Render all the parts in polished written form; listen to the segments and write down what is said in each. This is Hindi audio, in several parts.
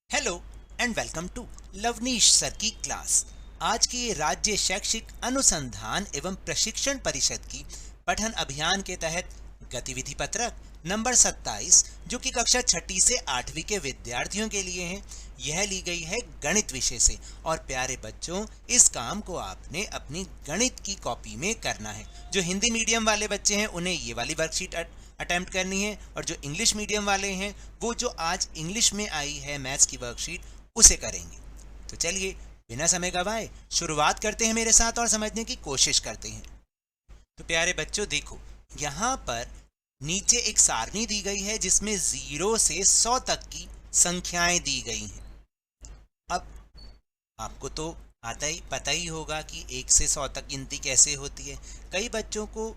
Hello and welcome to Lavneesh sir की क्लास। आज की ये राज्य शैक्षिक अनुसंधान एवं प्रशिक्षण परिषद की पठन अभियान के तहत गतिविधि पत्रक नंबर 27 जो कि कक्षा 6ठी से 8वीं के विद्यार्थियों के लिए है, यह ली गई है गणित विषय से। और प्यारे बच्चों, इस काम को आपने अपनी गणित की कॉपी में करना है। जो हिंदी मीडियम वाले बच्चे हैं उन्हें ये वाली वर्कशीट अटेम्प्ट करनी है, और जो इंग्लिश मीडियम वाले हैं वो जो आज इंग्लिश में आई है मैथ्स की वर्कशीट उसे करेंगे। तो चलिए बिना समय गवाए शुरुआत करते हैं मेरे साथ और समझने की कोशिश करते हैं। तो प्यारे बच्चों देखो, यहाँ पर नीचे एक सारणी दी गई है जिसमें 0 से 100 तक की संख्याएं दी गई हैं। अब आपको तो पता ही होगा कि 1 से 100 तक गिनती कैसे होती है। कई बच्चों को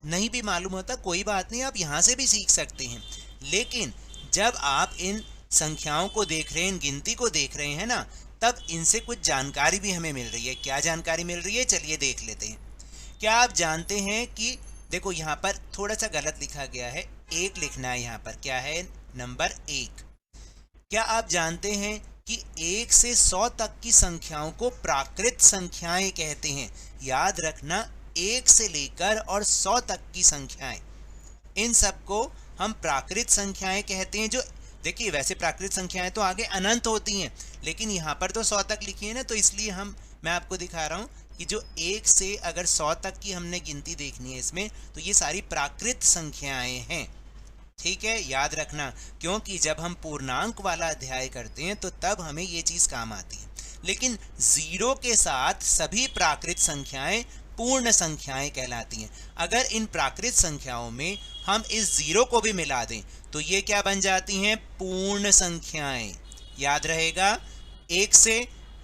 नहीं भी मालूम होता, कोई बात नहीं, आप यहाँ से भी सीख सकते हैं। लेकिन जब आप इन संख्याओं को देख रहे हैं, इन गिनती को देख रहे हैं ना, तब इनसे कुछ जानकारी भी हमें मिल रही है। क्या जानकारी मिल रही है, चलिए देख लेते हैं। क्या आप जानते हैं कि देखो यहाँ पर थोड़ा सा गलत लिखा गया है, 1 लिखना है। यहाँ पर क्या है, नंबर 1। क्या आप जानते हैं कि 1 से 100 तक की संख्याओं को प्राकृत संख्याएं कहते हैं। याद रखना, 1 से लेकर और 100 तक की संख्याएं, इन सबको हम प्राकृत संख्याएं कहते हैं। जो देखिए, वैसे प्राकृत संख्याएं तो आगे अनंत होती हैं, लेकिन यहाँ पर तो 100 तक लिखी है ना, तो इसलिए मैं आपको दिखा रहा हूँ कि जो 1 से अगर 100 तक की हमने गिनती देखनी है इसमें, तो ये सारी प्राकृत संख्याएं हैं। ठीक है, याद रखना, क्योंकि जब हम पूर्णांक वाला अध्याय करते हैं तो तब हमें ये चीज काम आती है। लेकिन 0 के साथ सभी प्राकृत संख्याएं पूर्ण संख्याएं कहलाती हैं। अगर इन प्राकृत संख्याओं में हम इस 0 को भी मिला दें तो ये क्या बन जाती हैं, पूर्ण संख्याएं। याद रहेगा, 1 से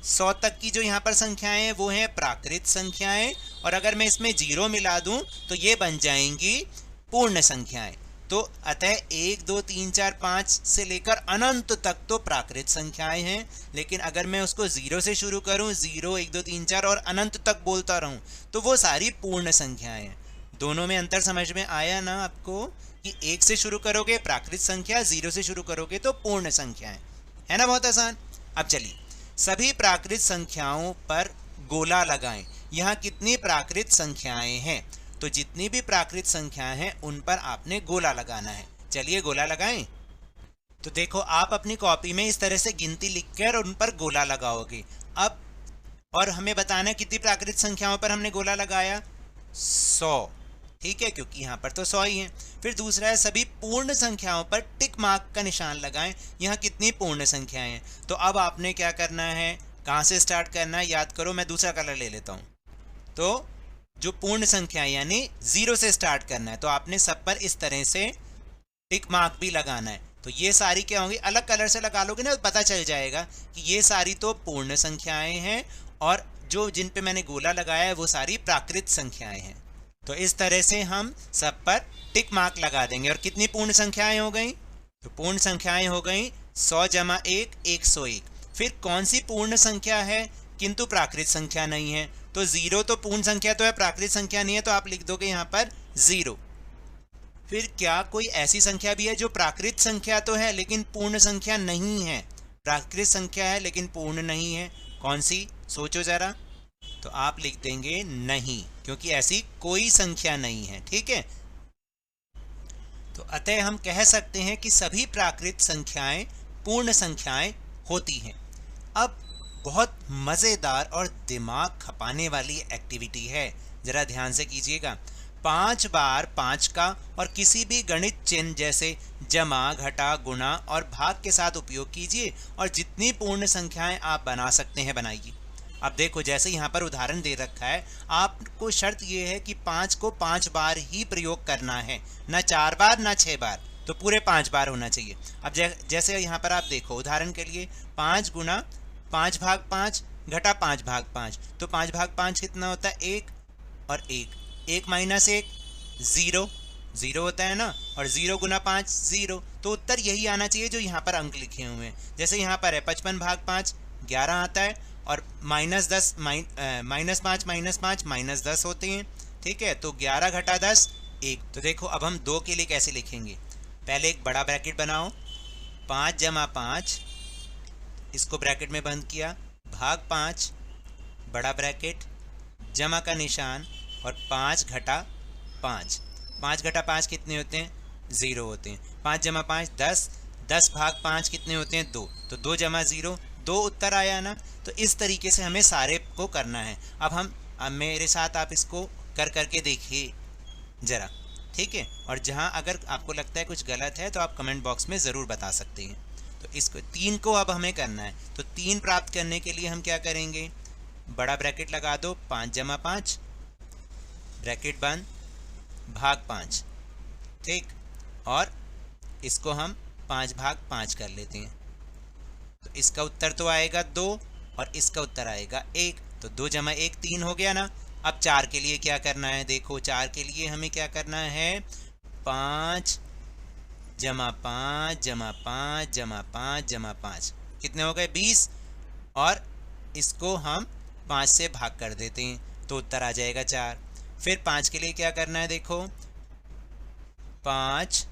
100 तक की जो यहाँ पर संख्याएं हैं वो हैं प्राकृत संख्याएं, और अगर मैं इसमें 0 मिला दूं तो ये बन जाएंगी पूर्ण संख्याएं। तो अतः 1 2 3 4 5 से लेकर अनंत तक तो प्राकृत संख्याएं हैं। लेकिन अगर मैं उसको 0 से शुरू करूं, 0 1 2 3 4 और अनंत तक बोलता रहूं, तो वो सारी पूर्ण संख्याएं हैं। दोनों में अंतर समझ में आया ना आपको, कि 1 से शुरू करोगे प्राकृत संख्या, 0 से शुरू करोगे तो पूर्ण संख्याएं, है ना। बहुत आसान। अब चलिए, सभी प्राकृत संख्याओं पर गोला लगाएं। यहाँ कितनी प्राकृत संख्याएं हैं, तो जितनी भी प्राकृत संख्याएं हैं उन पर आपने गोला लगाना है। चलिए गोला लगाएं। तो देखो, आप अपनी कॉपी में इस तरह से गिनती लिखकर उन पर गोला लगाओगे। अब और हमें बताना है कितनी प्राकृत संख्याओं पर हमने गोला लगाया, 100। ठीक है, क्योंकि यहाँ पर तो 100 ही है। फिर दूसरा है, सभी पूर्ण संख्याओं पर टिक मार्क का निशान लगाएं। यहाँ कितनी पूर्ण संख्याएं हैं। तो अब आपने क्या करना है, कहाँ से स्टार्ट करना है, याद करो। मैं दूसरा कलर ले लेता हूँ। तो जो पूर्ण संख्या यानी 0 से स्टार्ट करना है, तो आपने सब पर इस तरह से टिक मार्क भी लगाना है। तो ये सारी क्या होंगी, अलग कलर से लगा लोगे ना तो पता चल जाएगा कि ये सारी तो पूर्ण संख्याएं हैं, और जो जिन पे मैंने गोला लगाया है वो सारी प्राकृत संख्याएं हैं। तो इस तरह से हम सब पर टिक मार्क लगा देंगे। और कितनी पूर्ण संख्याएं हो गई, तो पूर्ण संख्याएं हो गई 100 जमा 1 101। फिर कौन सी पूर्ण संख्या है किंतु प्राकृत संख्या नहीं है, तो 0 तो पूर्ण संख्या तो है, प्राकृत संख्या नहीं है, तो आप लिख दोगे यहाँ पर 0। फिर क्या कोई ऐसी संख्या भी है जो प्राकृत संख्या तो है लेकिन पूर्ण संख्या नहीं है, प्राकृत संख्या है लेकिन पूर्ण नहीं है, कौन सी, सोचो जरा। तो आप लिख देंगे नहीं, क्योंकि ऐसी कोई संख्या नहीं है। ठीक है, तो अतः हम कह सकते हैं कि सभी प्राकृत संख्याएं पूर्ण संख्याएं होती हैं। अब बहुत मज़ेदार और दिमाग खपाने वाली एक्टिविटी है, ज़रा ध्यान से कीजिएगा। 5 बार 5 का और किसी भी गणित चिन्ह जैसे जमा, घटा, गुणा और भाग के साथ उपयोग कीजिए, और जितनी पूर्ण संख्याएं आप बना सकते हैं बनाइए। अब देखो, जैसे यहाँ पर उदाहरण दे रखा है, आपको शर्त ये है कि 5 को 5 बार ही प्रयोग करना है, ना 4 बार ना 6 बार, तो पूरे 5 बार होना चाहिए। अब जैसे यहाँ पर आप देखो, उदाहरण के लिए 5 गुना 5 भाग 5 घटा 5 भाग 5, तो 5 भाग 5 कितना होता है, 1 और 1, 1 माइनस 1 0, 0 होता है ना, और 0 गुना 5 0। तो उत्तर यही आना चाहिए जो यहाँ पर अंक लिखे हुए हैं। जैसे यहाँ पर है 55 भाग 5 11 आता है, और माइनस 5 माइनस 5 माइनस 10 होते हैं। ठीक है, तो 11 घटा 10 1। तो देखो, अब हम 2 के लिए कैसे लिखेंगे, पहले एक बड़ा ब्रैकेट बनाओ, 5 जमा 5 इसको ब्रैकेट में बंद किया, भाग 5 बड़ा ब्रैकेट, जमा का निशान, और 5 घटा 5। 5 घटा 5 कितने होते हैं? 0 होते हैं। 5 जमा 5 10, 10 भाग 5 कितने होते हैं? 2, तो 2 जमा 0 2 उत्तर आया ना। तो इस तरीके से हमें सारे को करना है। अब मेरे साथ आप इसको कर करके देखिए ज़रा, ठीक है। और जहाँ अगर आपको लगता है कुछ गलत है तो आप कमेंट बॉक्स में ज़रूर बता सकते हैं। तो इसको 3 को अब हमें करना है। तो 3 प्राप्त करने के लिए हम क्या करेंगे? बड़ा ब्रैकेट लगा दो, 5 जमा 5 ब्रैकेट बंद, भाग 5, ठीक। और इसको हम 5 भाग 5 कर लेते हैं। तो इसका उत्तर तो आएगा 2 और इसका उत्तर आएगा 1। तो 2 जमा 1 3 हो गया ना। अब 4 के लिए क्या करना है? देखो 4 के लिए हमें क्या करना है? 5 जमा 5 जमा 5 जमा 5 जमा 5 कितने हो गए? 20। और इसको हम 5 से भाग कर देते हैं तो उत्तर आ जाएगा 4। फिर 5 के लिए क्या करना है? देखो 5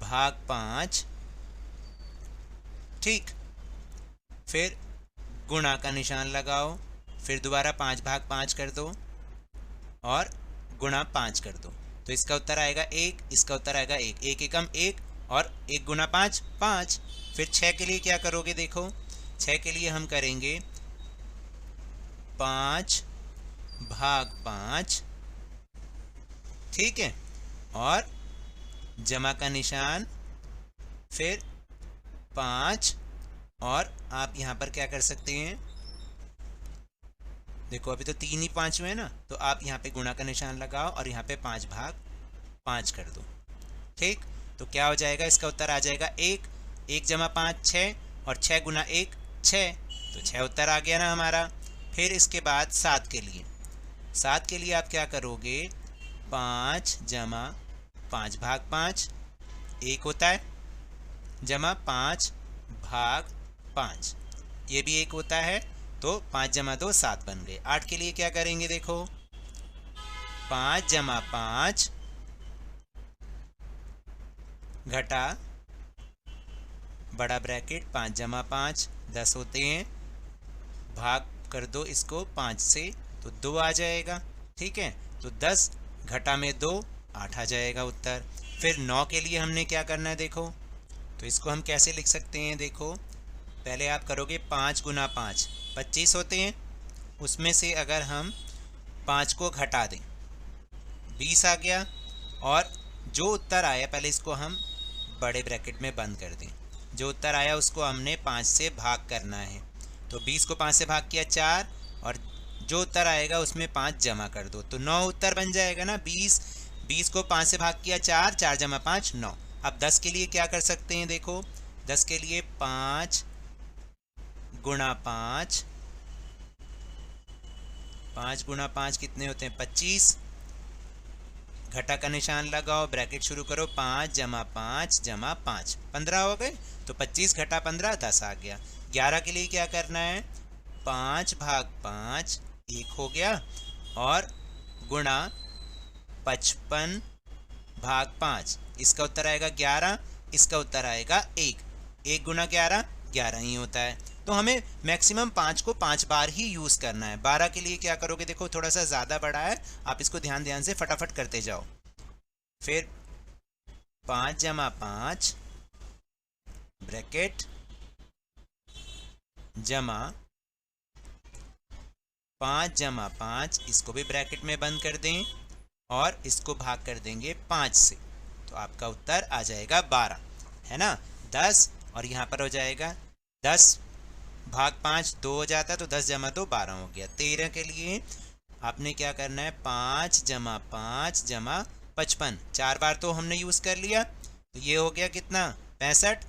भाग 5, ठीक। फिर गुणा का निशान लगाओ, फिर दोबारा 5 भाग 5 कर दो और गुणा 5 कर दो। तो इसका उत्तर आएगा 1, इसका उत्तर आएगा 1, 1 एकम 1 और 1 गुना 5 5। फिर 6 के लिए क्या करोगे? देखो 6 के लिए हम करेंगे 5 भाग 5, ठीक है, और जमा का निशान, फिर 5। और आप यहाँ पर क्या कर सकते हैं? देखो अभी तो 3 ही 5 हुए ना, तो आप यहाँ पे गुणा का निशान लगाओ और यहाँ पे 5 भाग 5 कर दो, ठीक। तो क्या हो जाएगा? इसका उत्तर आ जाएगा 1, 1 जमा 5 6 और 6 गुना 1 6। तो 6 उत्तर आ गया ना हमारा। फिर इसके बाद 7 के लिए आप क्या करोगे? 5 जमा 5 भाग 5 1 होता है, जमा 5 भाग 5 ये भी 1 होता है। तो 5 जमा 2 7 बन गए। 8 के लिए क्या करेंगे? देखो 5 जमा 5 घटा बड़ा ब्रैकेट 5 जमा 5 10 होते हैं, भाग कर दो इसको 5 से तो 2 आ जाएगा, ठीक है। तो 10 घटा में 2 8 आ जाएगा उत्तर। फिर 9 के लिए हमने क्या करना है? देखो तो इसको हम कैसे लिख सकते हैं? देखो पहले आप करोगे 5 गुना 5 25 होते हैं, उसमें से अगर हम 5 को घटा दें 20 आ गया। और जो उत्तर आया पहले इसको हम बड़े ब्रैकेट में बंद कर दें। जो उत्तर आया उसको हमने 5 से भाग करना है। तो 20 को 5 से भाग किया 4 और जो उत्तर आएगा उसमें 5 जमा कर दो तो 9 उत्तर बन जाएगा ना। 20 को 5 से भाग किया 4, 4 जमा 5 9। अब 10 के लिए क्या कर सकते हैं? देखो 10 के लिए 5 गुणा 5, 5 गुणा 5 कितने होते हैं? 25। घटा का निशान लगाओ, ब्रैकेट शुरू करो, 5 जमा 5 जमा 5 15 हो गए। तो 25 घटा 15 10 आ गया। 11 के लिए क्या करना है? 5 भाग 5 1 हो गया और गुणा 55 भाग 5 इसका उत्तर आएगा 11, इसका उत्तर आएगा 1। 1 गुना 11 11 ही होता है। तो हमें मैक्सिमम 5 को 5 बार ही यूज़ करना है। 12 के लिए क्या करोगे? देखो थोड़ा सा ज़्यादा बड़ा है, आप इसको ध्यान से फटाफट करते जाओ। फिर 5 जमा 5 ब्रैकेट जमा 5 जमा 5 इसको भी ब्रैकेट में बंद कर दें और इसको भाग कर देंगे 5 से तो आपका उत्तर आ जाएगा 12, है ना। 10 और यहाँ पर हो जाएगा 10 भाग 5 2 हो जाता है तो 10 जमा 2 12 हो गया। 13 के लिए आपने क्या करना है? 5 जमा 5 जमा 55 4 बार तो हमने यूज़ कर लिया तो ये हो गया कितना? 65।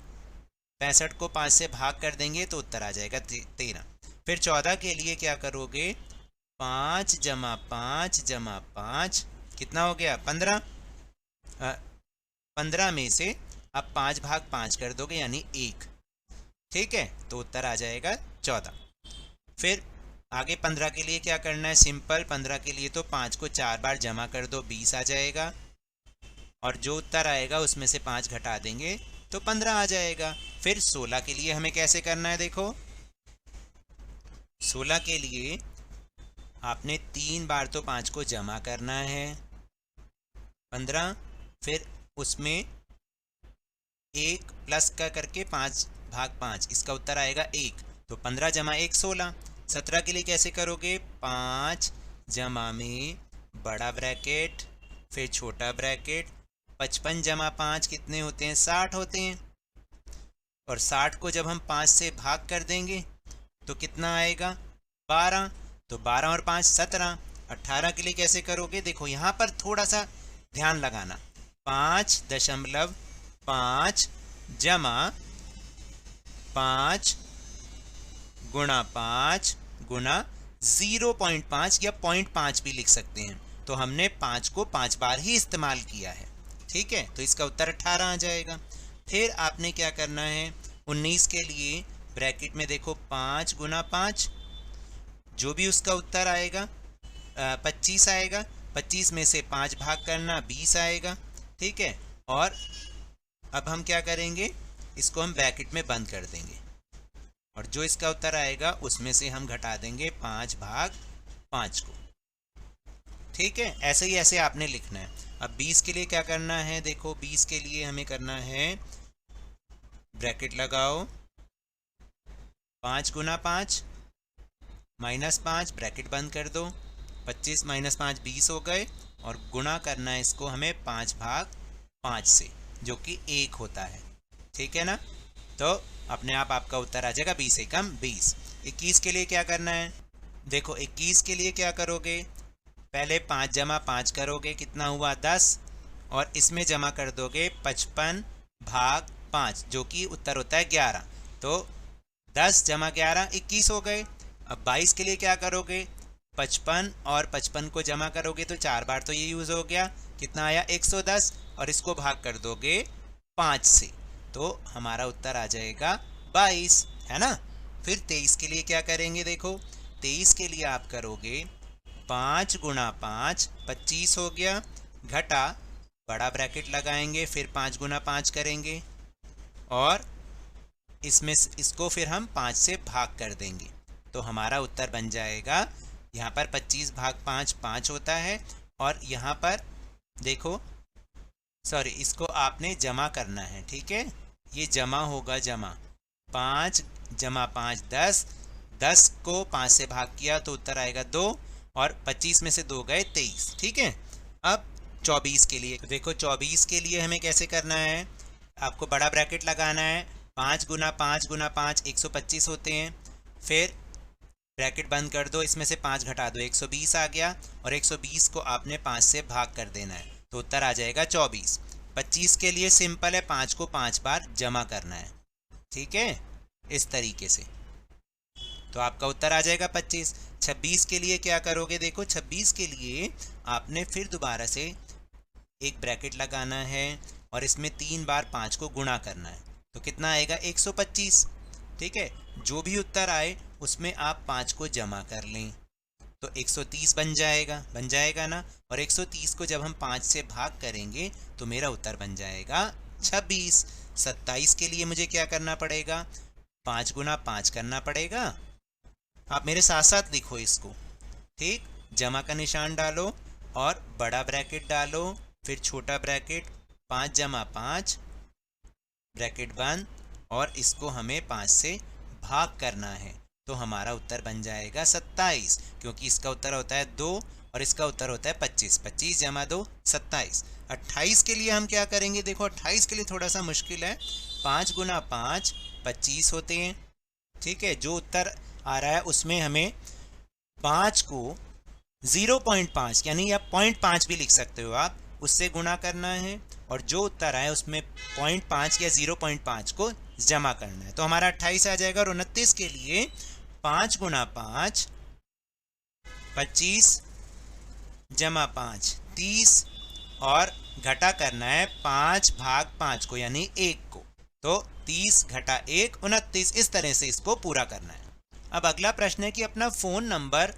65 को 5 से भाग कर देंगे तो उत्तर आ जाएगा 13। फिर 14 के लिए क्या करोगे? 5 जमा 5 जमा 5 कितना हो गया? 15। 15 में से अब 5 भाग 5 कर दोगे यानी 1, ठीक है, तो उत्तर आ जाएगा 14। फिर आगे 15 के लिए क्या करना है? सिंपल 15 के लिए तो 5 को 4 बार जमा कर दो 20 आ जाएगा और जो उत्तर आएगा उसमें से 5 घटा देंगे तो 15 आ जाएगा। फिर 16 के लिए हमें कैसे करना है, देखो 16 के लिए आपने 3 बार तो 5 को जमा करना है 15, फिर उसमें 1 प्लस का करके 5/5, इसका उत्तर आएगा 1। तो 15 जमा 1 16। 17 के लिए कैसे करोगे, 5 जमा में बड़ा ब्रैकेट फिर छोटा ब्रैकेट, 55 जमा 5 कितने होते हैं, 60 होते हैं। और 60 को जब हम 5 से भाग कर देंगे तो कितना आएगा, 12। तो 12 और 5 17। 18 के लिए कैसे करोगे, देखो यहाँ पर थोड़ा सा ध्यान लगाना, 5.5 जमा 5 गुणा 5 गुणा 0.5 या 0.5 भी लिख सकते हैं। तो हमने 5 को 5 बार ही इस्तेमाल किया है, ठीक है। तो इसका उत्तर 18 आ जाएगा। फिर आपने क्या करना है, 19 के लिए ब्रैकेट में देखो 5 गुणा 5, जो भी उसका उत्तर आएगा 25 आएगा। 25 में से 5 भाग करना 20 आएगा, ठीक है। और अब हम क्या करेंगे, इसको हम ब्रैकेट में बंद कर देंगे और जो इसका उत्तर आएगा उसमें से हम घटा देंगे 5/5 को, ठीक है। ऐसे ही ऐसे आपने लिखना है। अब 20 के लिए क्या करना है, देखो 20 के लिए हमें करना है, ब्रैकेट लगाओ 5 गुणा 5 -5, ब्रैकेट बंद कर दो, 25 - 5 20 हो गए। और गुणा करना है इसको हमें 5/5 से, जो कि 1 होता है, ठीक है ना। तो अपने आप आपका उत्तर आ जाएगा 20 एकम 20। 21 के लिए क्या करना है, देखो 21 के लिए क्या करोगे, पहले 5 जमा 5 करोगे, कितना हुआ 10, और इसमें जमा कर दोगे 55/5, जो कि उत्तर होता है 11। तो 10 जमा 11 21 हो गए। अब 22 के लिए क्या करोगे, 55 और 55 को जमा करोगे तो 4 बार तो ये यूज़ हो गया, कितना आया 110, और इसको भाग कर दोगे 5 से, तो हमारा उत्तर आ जाएगा 22, है ना। फिर 23 के लिए क्या करेंगे, देखो 23 के लिए आप करोगे 5 गुणा 5 25 हो गया, घटा बड़ा ब्रैकेट लगाएंगे, फिर 5 गुणा 5 करेंगे और इसमें इसको फिर हम 5 से भाग कर देंगे। तो हमारा उत्तर बन जाएगा, यहाँ पर 25/5 5 होता है, और यहाँ पर देखो सॉरी, इसको आपने जमा करना है, ठीक है। ये जमा होगा, जमा 5 जमा 5 10, 10 को 5 से भाग किया तो उत्तर आएगा 2, और 25 में से 2 गए 23, ठीक है। अब 24 के लिए, तो देखो 24 के लिए हमें कैसे करना है, आपको बड़ा ब्रैकेट लगाना है, 5 गुणा 5 गुणा 5 125 होते हैं, फिर ब्रैकेट बंद कर दो, इसमें से 5 घटा दो 120 आ गया, और 120 को आपने 5 से भाग कर देना है, तो उत्तर आ जाएगा 24। 25 के लिए सिंपल है, 5 को 5 बार जमा करना है, ठीक है, इस तरीके से, तो आपका उत्तर आ जाएगा 25। 26 के लिए क्या करोगे, देखो 26 के लिए आपने फिर दोबारा से एक ब्रैकेट लगाना है और इसमें 3 बार 5 को गुणा करना है, तो कितना आएगा 125, ठीक है। जो भी उत्तर आए उसमें आप 5 को जमा कर लें तो 130 बन जाएगा ना। और 130 को जब हम 5 से भाग करेंगे तो मेरा उत्तर बन जाएगा 26। 27 के लिए मुझे क्या करना पड़ेगा, 5 गुणा 5 करना पड़ेगा। आप मेरे साथ साथ लिखो इसको, ठीक, जमा का निशान डालो और बड़ा ब्रैकेट डालो, फिर छोटा ब्रैकेट, 5 जमा 5 ब्रैकेट बंद, और इसको हमें 5 से भाग करना है, तो हमारा उत्तर बन जाएगा 27, क्योंकि इसका उत्तर होता है 2 और इसका उत्तर होता है 25। 25 जमा 2 27। 28 के लिए हम क्या करेंगे, देखो 28 के लिए थोड़ा सा मुश्किल है, 5 गुणा 5 25 होते हैं, ठीक है। जो उत्तर आ रहा है उसमें हमें 5 को 0.5 यानी आप 0.5 भी लिख सकते हो आप, उससे गुणा करना है, और जो उत्तर आए उसमें 0.5 या 0.5 को जमा करना है, तो हमारा 28 आ जाएगा। और 29 के लिए 5 गुणा 5 25 जमा 5 30, और घटा करना है 5/5 को यानी 1 को, तो 30 घटा 1 29, इस तरह से इसको पूरा करना है। अब अगला प्रश्न है कि अपना फ़ोन नंबर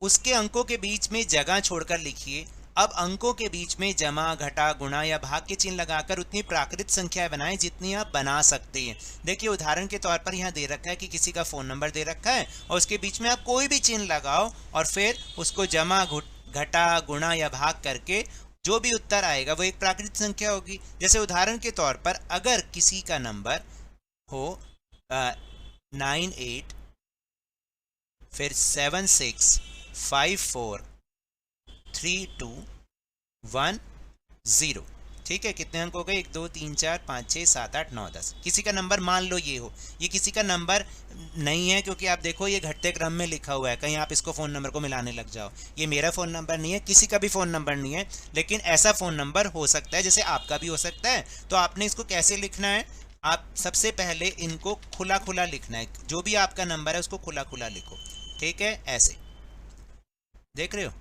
उसके अंकों के बीच में जगह छोड़कर लिखिए अब अंकों के बीच में जमा, घटा, गुणा या भाग के चिन्ह लगाकर उतनी प्राकृत संख्या बनाएं जितनी आप बना सकते हैं। देखिए उदाहरण के तौर पर यहाँ दे रखा है कि किसी का फोन नंबर दे रखा है और उसके बीच में आप कोई भी चिन्ह लगाओ और फिर उसको जमा, घटा, गुणा या भाग करके जो भी उत्तर आएगा वो एक प्राकृत संख्या होगी। जैसे उदाहरण के तौर पर अगर किसी का नंबर हो 98 फिर 76543210, ठीक है। कितने अंक हो गए? 1 2 3 4 5 6 7 8 9 10। किसी का नंबर मान लो ये हो, ये किसी का नंबर नहीं है क्योंकि आप देखो ये घटते क्रम में लिखा हुआ है, कहीं आप इसको फ़ोन नंबर को मिलाने लग जाओ। ये मेरा फ़ोन नंबर नहीं है, किसी का भी फ़ोन नंबर नहीं है, लेकिन ऐसा फ़ोन नंबर हो सकता है जैसे आपका भी हो सकता है। तो आपने इसको कैसे लिखना है? आप सबसे पहले इनको खुला खुला लिखना है, जो भी आपका नंबर है उसको खुला खुला लिखो, ठीक है। ऐसे देख रहे हो,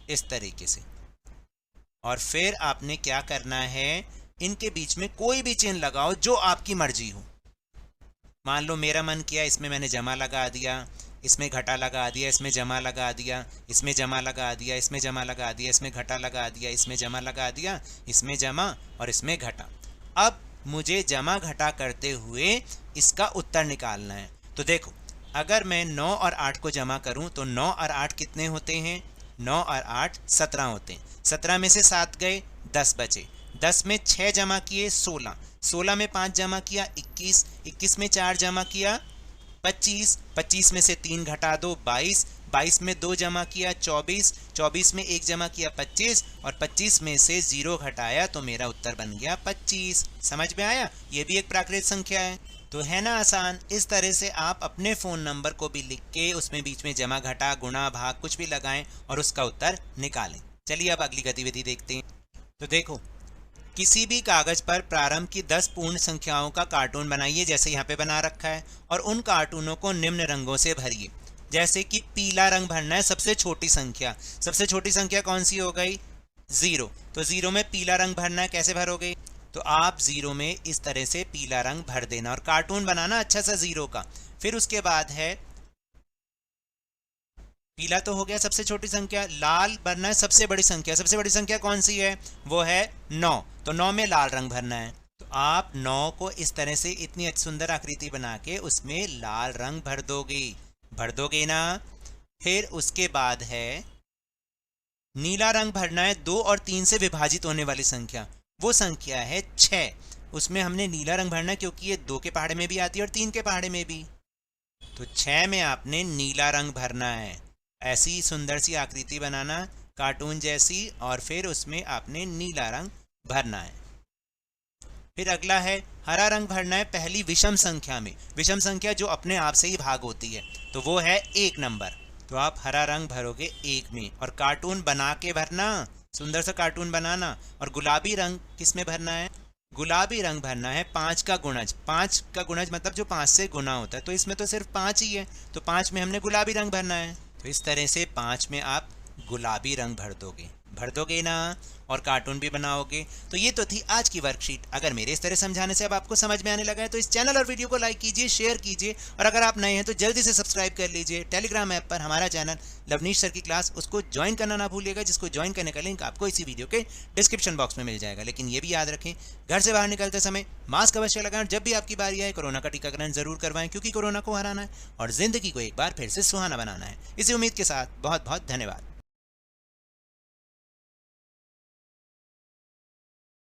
इस तरीके से। और फिर आपने क्या करना है, इनके बीच में कोई भी चिन्ह लगाओ जो आपकी मर्जी हो। मान लो मेरा मन किया इसमें मैंने जमा लगा दिया, इसमें घटा लगा दिया, इसमें जमा लगा दिया, इसमें जमा लगा दिया, इसमें जमा लगा दिया, इसमें घटा लगा दिया, इसमें जमा लगा दिया, इसमें जमा और इसमें घटा। अब मुझे जमा घटा करते हुए इसका उत्तर निकालना है। तो देखो अगर मैं 9 और 8 को जमा करूं तो 9 और 8 कितने होते हैं? 9 और 8 17 होते हैं। 17 में से 7 गए, 10 बचे। 10 में 6 जमा किए 16, 16 में 5 जमा किया 21, 21 में 4 जमा किया 25, 25 में से 3 घटा दो 22, 22 में 2 जमा किया 24, 24 में 1 जमा किया 25 और 25 में से 0 घटाया तो मेरा उत्तर बन गया 25। समझ में आया? ये भी एक प्राकृत संख्या है। तो है ना आसान। इस तरह से आप अपने फ़ोन नंबर को भी लिख के उसमें बीच में जमा, घटा, गुणा, भाग कुछ भी लगाएं और उसका उत्तर निकालें। चलिए अब अगली गतिविधि देखते हैं। तो देखो किसी भी कागज पर प्रारंभ की 10 पूर्ण संख्याओं का कार्टून बनाइए, जैसे यहाँ पे बना रखा है, और उन कार्टूनों को निम्न रंगों से भरिए। जैसे कि पीला रंग भरना है सबसे छोटी संख्या। सबसे छोटी संख्या कौन सी हो गई? 0। तो 0 में पीला रंग भरना है, कैसे भरोगे? तो आप 0 में इस तरह से पीला रंग भर देना और कार्टून बनाना अच्छा सा 0 का। फिर उसके बाद है पीला तो हो गया सबसे छोटी संख्या, लाल भरना है सबसे बड़ी संख्या। सबसे बड़ी संख्या कौन सी है? वो है 9। तो 9 में लाल रंग भरना है। तो आप 9 को इस तरह से इतनी सुंदर आकृति बना के उसमें लाल रंग भर दोगे ना। फिर उसके बाद है नीला रंग भरना है 2 और 3 से विभाजित होने वाली संख्या। वो संख्या है 6। उसमें हमने नीला रंग भरना है क्योंकि ये 2 के पहाड़े में भी आती है और 3 के पहाड़े में भी। तो 6 में आपने नीला रंग भरना है। ऐसी सुंदर सी आकृति बनाना कार्टून जैसी, और फिर उसमें आपने नीला रंग भरना है। फिर अगला है हरा रंग भरना है पहली विषम संख्या में। विषम संख्या जो अपने आप से ही भाग होती है, तो वो है 1 नंबर। तो आप हरा रंग भरोगे 1 में और कार्टून बना के भरना, सुंदर सा कार्टून बनाना। और गुलाबी रंग किस में भरना है? गुलाबी रंग भरना है 5 का गुणज। 5 का गुणज मतलब जो 5 से गुना होता है, तो इसमें तो सिर्फ 5 ही है, तो 5 में हमने गुलाबी रंग भरना है। तो इस तरह से 5 में आप गुलाबी रंग भर दोगे ना, और कार्टून भी बनाओगे। तो ये तो थी आज की वर्कशीट। अगर मेरे इस तरह समझाने से अब आपको समझ में आने लगा है तो इस चैनल और वीडियो को लाइक कीजिए, शेयर कीजिए, और अगर आप नए हैं तो जल्दी से सब्सक्राइब कर लीजिए। टेलीग्राम ऐप पर हमारा चैनल लवनीश सर की क्लास, उसको ज्वाइन करना ना भूलिएगा, जिसको ज्वाइन करने का लिंक आपको इसी वीडियो के डिस्क्रिप्शन बॉक्स में मिल जाएगा। लेकिन ये भी याद रखें, घर से बाहर निकलते समय मास्क अवश्य लगाएं, और जब भी आपकी बारी आए कोरोना का टीकाकरण जरूर करवाएं, क्योंकि कोरोना को हराना है और जिंदगी को एक बार फिर से सुहाना बनाना है। इसी उम्मीद के साथ बहुत बहुत धन्यवाद।